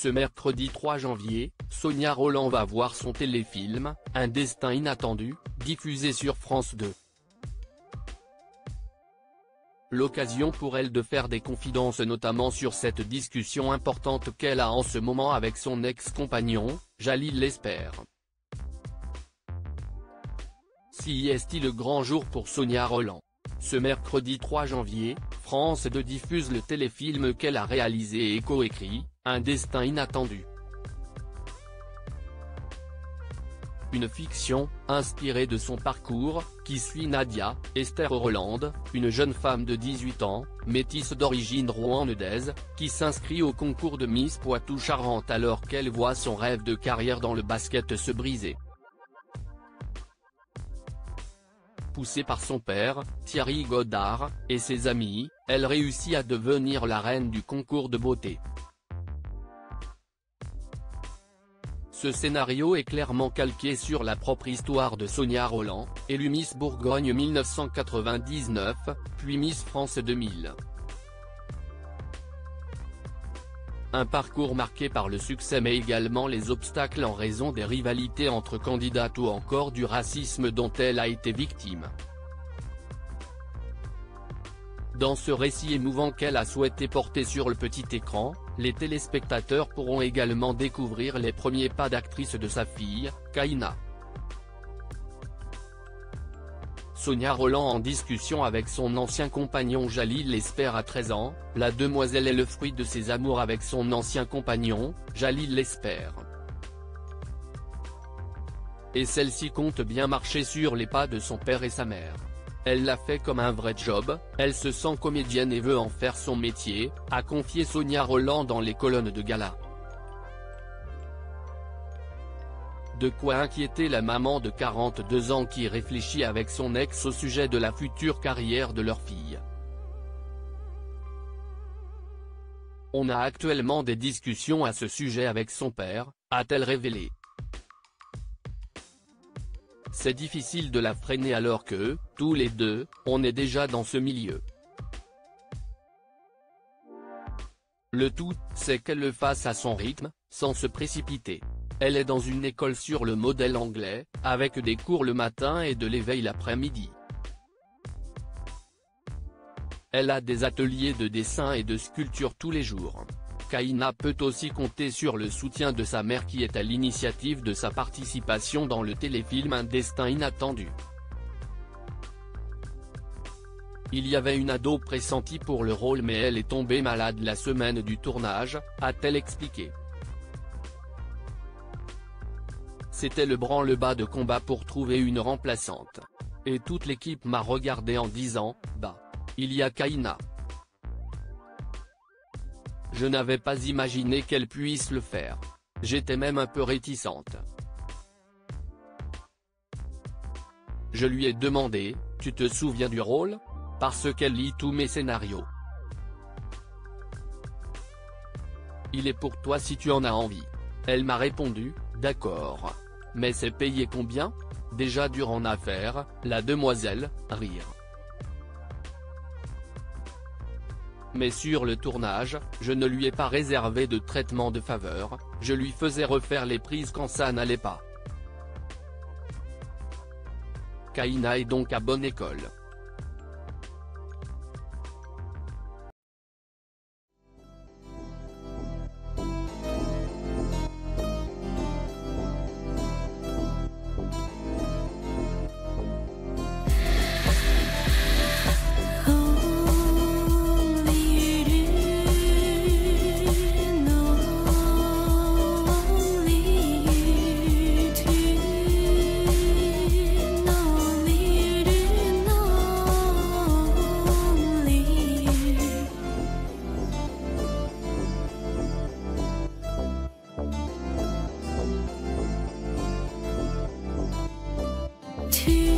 Ce mercredi 3 janvier, Sonia Rolland va voir son téléfilm « Un destin inattendu », diffusé sur France 2. L'occasion pour elle de faire des confidences notamment sur cette discussion importante qu'elle a en ce moment avec son ex-compagnon, Jalil Lesper. Si est-il le grand jour pour Sonia Rolland? Ce mercredi 3 janvier, France 2 diffuse le téléfilm qu'elle a réalisé et coécrit, Un destin inattendu. Une fiction, inspirée de son parcours, qui suit Nadia, Esther Rolland, une jeune femme de 18 ans, métisse d'origine rouennaise, qui s'inscrit au concours de Miss Poitou-Charentes alors qu'elle voit son rêve de carrière dans le basket se briser. Poussée par son père, Thierry Godard, et ses amis, elle réussit à devenir la reine du concours de beauté. Ce scénario est clairement calqué sur la propre histoire de Sonia Rolland, élue Miss Bourgogne 1999, puis Miss France 2000. Un parcours marqué par le succès mais également les obstacles en raison des rivalités entre candidates ou encore du racisme dont elle a été victime. Dans ce récit émouvant qu'elle a souhaité porter sur le petit écran, les téléspectateurs pourront également découvrir les premiers pas d'actrice de sa fille, Kaina. Sonia Rolland en discussion avec son ancien compagnon Jalil Lesper à 13 ans, la demoiselle est le fruit de ses amours avec son ancien compagnon, Jalil Lesper. Et celle-ci compte bien marcher sur les pas de son père et sa mère. Elle l'a fait comme un vrai job, elle se sent comédienne et veut en faire son métier, a confié Sonia Rolland dans les colonnes de gala. De quoi inquiéter la maman de 42 ans qui réfléchit avec son ex au sujet de la future carrière de leur fille. On a actuellement des discussions à ce sujet avec son père, a-t-elle révélé. C'est difficile de la freiner alors que, tous les deux, on est déjà dans ce milieu. Le tout, c'est qu'elle le fasse à son rythme, sans se précipiter. Elle est dans une école sur le modèle anglais, avec des cours le matin et de l'éveil l'après-midi. Elle a des ateliers de dessin et de sculpture tous les jours. Kaina peut aussi compter sur le soutien de sa mère qui est à l'initiative de sa participation dans le téléfilm Un destin inattendu. Il y avait une ado pressentie pour le rôle mais elle est tombée malade la semaine du tournage, a-t-elle expliqué. C'était le branle-bas de combat pour trouver une remplaçante. Et toute l'équipe m'a regardé en disant, bah, il y a Kaina. Je n'avais pas imaginé qu'elle puisse le faire. J'étais même un peu réticente. Je lui ai demandé, tu te souviens du rôle? Parce qu'elle lit tous mes scénarios. Il est pour toi si tu en as envie. Elle m'a répondu, d'accord. Mais c'est payé combien? Déjà dur en affaires, la demoiselle, rire. Mais sur le tournage, je ne lui ai pas réservé de traitement de faveur, je lui faisais refaire les prises quand ça n'allait pas. Kaina est donc à bonne école. To